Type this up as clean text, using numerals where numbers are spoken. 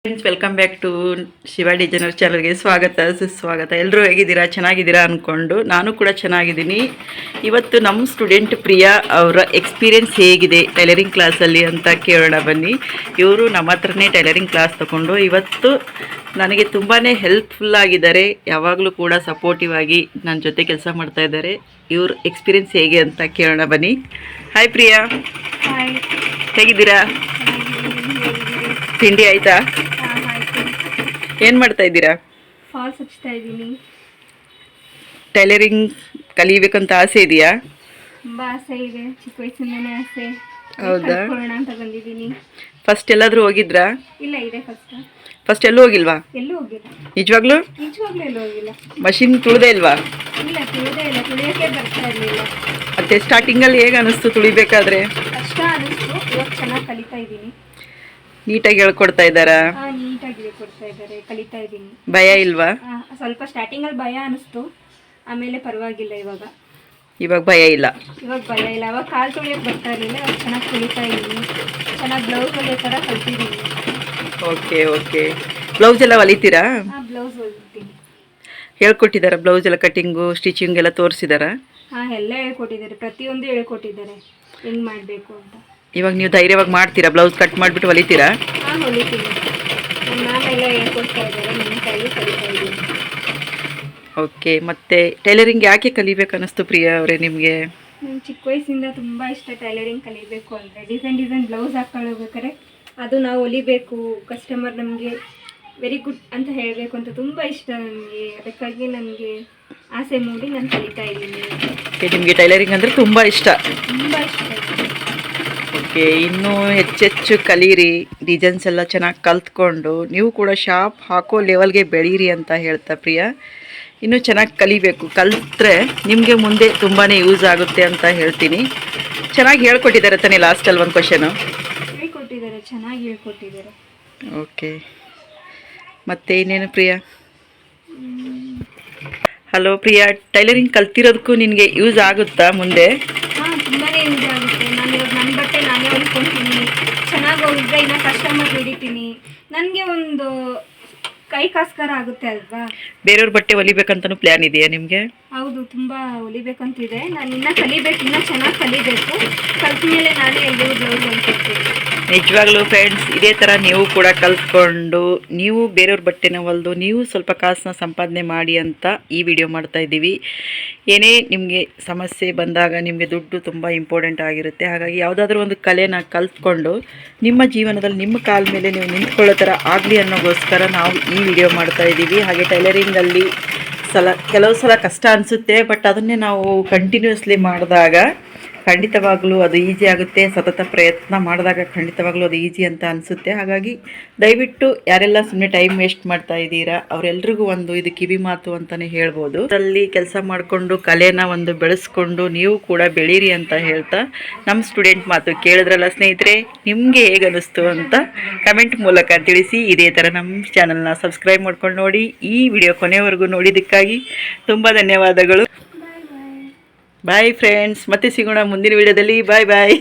Friends, welcome back to Shiva designer ಚಾನಲ್ಗೆ ಸ್ವಾಗತ ಸುಸ್ವಾಗತ. ಎಲ್ಲರೂ ಹೇಗಿದ್ದೀರಾ? ಚೆನ್ನಾಗಿದ್ದೀರಾ ಅಂದ್ಕೊಂಡು ನಾನು ಕೂಡ ಚೆನ್ನಾಗಿದ್ದೀನಿ. ಇವತ್ತು ನಮ್ಮ ಸ್ಟೂಡೆಂಟ್ ಪ್ರಿಯಾ ಅವರ ಎಕ್ಸ್ಪೀರಿಯೆನ್ಸ್ ಹೇಗಿದೆ ಟೈಲರಿಂಗ್ ಕ್ಲಾಸಲ್ಲಿ ಅಂತ ಕೇಳೋಣ ಬನ್ನಿ. ಇವರು ನಮ್ಮ ಹತ್ರನೇ ಟೈಲರಿಂಗ್ ಕ್ಲಾಸ್ ತಗೊಂಡು ಇವತ್ತು ನನಗೆ ತುಂಬಾ ಹೆಲ್ಪ್ಫುಲ್ ಆಗಿದ್ದಾರೆ. ಯಾವಾಗಲೂ ಕೂಡ ಸಪೋರ್ಟಿವ್ ಆಗಿ ನನ್ನ ಜೊತೆ ಕೆಲಸ ಮಾಡ್ತಾ ಇದ್ದಾರೆ. ಇವ್ರ ಎಕ್ಸ್ಪೀರಿಯೆನ್ಸ್ ಹೇಗೆ ಅಂತ ಕೇಳೋಣ ಬನ್ನಿ. ಹಾಯ್ ಪ್ರಿಯಾ, ಹೇಗಿದ್ದೀರಾ? ತಿಂಡಿ ಆಯಿತಾ? ಏನು ಮಾಡ್ತಾ ಇದ್ದೀರಾ? ಫಾಲ್ಸ್ ಹಚ್ತಾ ಇದ್ದೀನಿ. ಟೈಲರಿಂಗ್ ಕಲಿಬೇಕಂತ ಆಸೆ ಇದೆಯಾ? ತುಂಬ ಆಸೆ ಇದೆ, ಚಿಕ್ಕ ವಯಸ್ಸಿಂದನೇ ಆಸೆ. ಹೌದಾ? ಅಂತ ಬಂದಿದ್ದೀನಿ. ಫಸ್ಟ್ ಎಲ್ಲಾದರೂ ಹೋಗಿದ್ರಾ? ಇಲ್ಲ, ಇದೆ ಫಸ್ಟ್ ಎಲ್ಲೂ ಹೋಗಿಲ್ವಾ? ಎಲ್ಲೂ ಹೋಗಿಲ್ಲ. ನಿಜವಾಗ್ಲೂ ಎಲ್ಲೂ ಹೋಗಿಲ್ಲ. ಮಷಿನ್ ತುಳಿದೇ ಇಲ್ವಾ? ಇಲ್ಲ, ತುಳಿದೇ ಇಲ್ಲ, ತುಳಿಯೋಕ್ಕೆ ಬರ್ತಾ ಇರಲಿಲ್ಲ. ಮತ್ತೆ ಸ್ಟಾರ್ಟಿಂಗಲ್ಲಿ ಹೇಗೆ ಅನಿಸ್ತು ತುಳಿಬೇಕಾದ್ರೆ? ಕಷ್ಟ ಅನಿಸ್ತು. ಇವಾಗ ಚೆನ್ನಾಗಿ ಕಲಿತಾ ಇದ್ದೀನಿ. ನೀಟಾಗಿ ಹೇಳ್ಕೊಡ್ತಾ ಇದ್ದಾರಾ? ನೀಟಾಗಿ ಹೇಳ್ಕೊಡ್ತಾ ಇದ್ದಾರೆ, ಕಲಿತಾ ಇದ್ದೀನಿ. ಭಯ ಇಲ್ವಾ? ಸ್ವಲ್ಪ ಸ್ಟಾರ್ಟಿಂಗಲ್ಲಿ ಭಯ ಅನಿಸ್ತು, ಆಮೇಲೆ ಪರವಾಗಿಲ್ಲ. ಇವಾಗ ಭಯ ಇಲ್ಲ. ಅವಾಗ ಕಾಲು ತೊಳಿಯೋಕೆ ಬರ್ತಾ ಇರಲಿಲ್ಲ. ಇವಾಗ ಚೆನ್ನಾಗಿ ಕಲಿತಾ ಇದ್ದೀನಿ. ಚೆನ್ನಾಗಿ ಬ್ಲೌಸ್ ಹೊಲಿಯೋ ಥರ ಕಲ್ತಿದ್ದೀನಿ. ಓಕೆ. ಬ್ಲೌಸ್ ಎಲ್ಲ ಹೊಲಿತೀರಾ? ಬ್ಲೌಸ್ ಹೊಲಿತೀನಿ. ಹೇಳ್ಕೊಟ್ಟಿದ್ದಾರಾ? ಬ್ಲೌಸ್ ಎಲ್ಲ ಕಟ್ಟಿಂಗು ಸ್ಟಿಚಿಂಗ್ ಎಲ್ಲ ತೋರಿಸಿದಾರಾ? ಎಲ್ಲ ಹೇಳ್ಕೊಟ್ಟಿದ್ದಾರೆ, ಪ್ರತಿಯೊಂದು ಹೇಳ್ಕೊಟ್ಟಿದ್ದಾರೆ ಹೆಂಗೆ ಮಾಡಬೇಕು ಅಂತ. ಇವಾಗ ನೀವು ಧೈರ್ಯವಾಗಿ ಮಾಡ್ತೀರಾ? ಬ್ಲೌಸ್ ಕಟ್ ಮಾಡಿಬಿಟ್ಟು ಹೊಲಿತೀರಾ? ಹೊಲಿತೀನಿ. ನಾನೆಲ್ಲ ಹೇಳ್ಕೊಡ್ತಾ ಇದ್ದಾರೆ, ನನ್ನ ಕೈಲಿ ಕಲಿತಾ ಇದ್ದೀನಿ. ಓಕೆ. ಮತ್ತು ಟೈಲರಿಂಗ್ ಯಾಕೆ ಕಲಿಬೇಕು ಅನ್ನಿಸ್ತು ಪ್ರಿಯಾ ಅವರೇ ನಿಮಗೆ? ನಂಗೆ ಚಿಕ್ಕ ವಯಸ್ಸಿಂದ ತುಂಬ ಇಷ್ಟ ಟೈಲರಿಂಗ್ ಕಲಿಬೇಕು ಅಂದರೆ. ಡಿಸೈನ್ ಬ್ಲೌಸ್ ಹಾಕ್ಕೊಳ್ಳೋಬೇಕಾರೆ ಅದು ನಾವು ಹೊಲಿಬೇಕು, ಕಸ್ಟಮರ್ ನಮಗೆ ವೆರಿ ಗುಡ್ ಅಂತ ಹೇಳಬೇಕು ಅಂತ ತುಂಬ ಇಷ್ಟ ನನಗೆ. ಅದಕ್ಕಾಗಿ ನನಗೆ ಆಸೆ ಮೂಡಿ ನಾನು ಕಲಿತಾ ಇದ್ದೀನಿ. ನಿಮಗೆ ಟೈಲರಿಂಗ್ ಅಂದರೆ ತುಂಬ ಇಷ್ಟ? ತುಂಬ ಇಷ್ಟ. ಓಕೆ, ಇನ್ನೂ ಹೆಚ್ಚೆಚ್ಚು ಕಲೀರಿ, ಡಿಸೈನ್ಸ್ ಎಲ್ಲ ಚೆನ್ನಾಗಿ ಕಲ್ತ್ಕೊಂಡು ನೀವು ಕೂಡ ಶಾಪ್ ಹಾಕೋ ಲೆವೆಲ್ಗೆ ಬೆಳೀರಿ ಅಂತ ಹೇಳ್ತಾ ಪ್ರಿಯಾ. ಇನ್ನೂ ಚೆನ್ನಾಗಿ ಕಲಿಬೇಕು, ಕಲಿತ್ರೆ ನಿಮಗೆ ಮುಂದೆ ತುಂಬಾ ಯೂಸ್ ಆಗುತ್ತೆ ಅಂತ ಹೇಳ್ತೀನಿ. ಚೆನ್ನಾಗಿ ಹೇಳ್ಕೊಟ್ಟಿದ್ದಾರೆ ತಾನೇ? ಲಾಸ್ಟಲ್ಲಿ ಒಂದು ಕ್ವಶನು ಹೇಳ್ಕೊಟ್ಟಿದ್ದಾರೆ, ಚೆನ್ನಾಗಿ ಹೇಳ್ಕೊಟ್ಟಿದ್ದಾರೆ. ಓಕೆ, ಮತ್ತೆ ಇನ್ನೇನು ಪ್ರಿಯಾ? ಹಲೋ ಪ್ರಿಯಾ, ಟೈಲರಿಂಗ್ ಕಲ್ತಿರೋದಕ್ಕೂ ನಿನಗೆ ಯೂಸ್ ಆಗುತ್ತಾ ಮುಂದೆ? ತುಂಬಾ ಯೂಸ್ ಆಗುತ್ತೆ. ನಾನು ಇವಾಗ ನನ್ನ ಬಟ್ಟೆ ನಾನೇ ಹೊಲ್ಕೊತೀನಿ. ಚೆನ್ನಾಗಿ ಹೊಲಿದ್ರೆ ಇನ್ನು ಕಸ್ಟಮರ್ ಹಿಡಿತೀನಿ. ನನಗೆ ಒಂದು ಕೈ ಕಾಸ್ಕರ ಆಗುತ್ತೆ ಅಲ್ವಾ. ಬೇರೆಯವ್ರ ಬಟ್ಟೆ ಹೊಲಿಬೇಕಂತನೂ ಪ್ಲ್ಯಾನ್ ಇದೆಯಾ ನಿಮಗೆ? ಹೌದು, ತುಂಬ ಹೊಲಿಬೇಕಂತಿದೆ. ನಾನು ಇನ್ನೂ ಕಲಿಬೇಕು, ಇನ್ನೂ ಚೆನ್ನಾಗಿ ಕಲಿಬೇಕು. ಕಲ್ತ ಮೇಲೆ ನಾನೇ ಎಲ್ಲರೂ ಬ್ಲೌಸ್ ಹೊಲ್ಕೊಡ್ತೀನಿ. ನಿಜವಾಗ್ಲೂ ಫ್ರೆಂಡ್ಸ್, ಇದೇ ಥರ ನೀವು ಕೂಡ ಕಲ್ತ್ಕೊಂಡು ನೀವು ಬೇರೆಯವ್ರ ಬಟ್ಟೆನ ಹೊಲಿದು ನೀವು ಸ್ವಲ್ಪ ಕಾಸನ್ನ ಸಂಪಾದನೆ ಮಾಡಿ ಅಂತ ಈ ವಿಡಿಯೋ ಮಾಡ್ತಾ ಇದ್ದೀವಿ. ಏನೇ ನಿಮಗೆ ಸಮಸ್ಯೆ ಬಂದಾಗ ನಿಮಗೆ ದುಡ್ಡು ತುಂಬ ಇಂಪಾರ್ಟೆಂಟ್ ಆಗಿರುತ್ತೆ. ಹಾಗಾಗಿ ಯಾವುದಾದ್ರೂ ಒಂದು ಕಲೆನ ಕಲ್ತ್ಕೊಂಡು ನಿಮ್ಮ ಜೀವನದಲ್ಲಿ ನಿಮ್ಮ ಕಾಲ ಮೇಲೆ ನೀವು ನಿಂತ್ಕೊಳ್ಳೋ ಥರ ಆಗಲಿ ಅನ್ನೋಗೋಸ್ಕರ ನಾವು ಈ ವಿಡಿಯೋ ಮಾಡ್ತಾ ಇದ್ದೀವಿ. ಹಾಗೆ ಟೈಲರಿಂಗಲ್ಲಿ ಕೆಲವು ಸಲ ಕಷ್ಟ ಅನಿಸುತ್ತೆ, ಬಟ್ ಅದನ್ನೇ ನಾವು ಕಂಟಿನ್ಯೂಸ್ಲಿ ಮಾಡಿದಾಗ ಖಂಡಿತವಾಗ್ಲೂ ಅದು ಈಸಿ ಆಗುತ್ತೆ. ಸತತ ಪ್ರಯತ್ನ ಮಾಡಿದಾಗ ಖಂಡಿತವಾಗ್ಲೂ ಅದು ಈಸಿ ಅಂತ ಅನಿಸುತ್ತೆ. ಹಾಗಾಗಿ ದಯವಿಟ್ಟು ಯಾರೆಲ್ಲ ಸುಮ್ಮನೆ ಟೈಮ್ ವೇಸ್ಟ್ ಮಾಡ್ತಾ ಇದ್ದೀರಾ ಅವರೆಲ್ರಿಗೂ ಒಂದು ಇದು ಕಿವಿ ಮಾತು ಅಂತಲೇ ಹೇಳ್ಬೋದು. ಅದರಲ್ಲಿ ಕೆಲಸ ಮಾಡಿಕೊಂಡು ಕಲೆನ ಒಂದು ಬೆಳೆಸ್ಕೊಂಡು ನೀವು ಕೂಡ ಬೆಳೀರಿ ಅಂತ ಹೇಳ್ತಾ ನಮ್ಮ ಸ್ಟೂಡೆಂಟ್ ಮಾತು ಕೇಳಿದ್ರಲ್ಲ ಸ್ನೇಹಿತರೆ, ನಿಮಗೆ ಹೇಗೆ ಅನ್ನಿಸ್ತು ಅಂತ ಕಮೆಂಟ್ ಮೂಲಕ ತಿಳಿಸಿ. ಇದೇ ಥರ ನಮ್ಮ ಚಾನಲ್ನ ಸಬ್ಸ್ಕ್ರೈಬ್ ಮಾಡ್ಕೊಂಡು ನೋಡಿ. ಈ ವಿಡಿಯೋ ಕೊನೆವರೆಗೂ ನೋಡಿದ್ದಕ್ಕಾಗಿ ತುಂಬ ಧನ್ಯವಾದಗಳು. ಬಾಯ್ ಫ್ರೆಂಡ್ಸ್, ಮತ್ತೆ ಸಿಗೋಣ ಮುಂದಿನ ವಿಡಿಯೋದಲ್ಲಿ. ಬಾಯ್.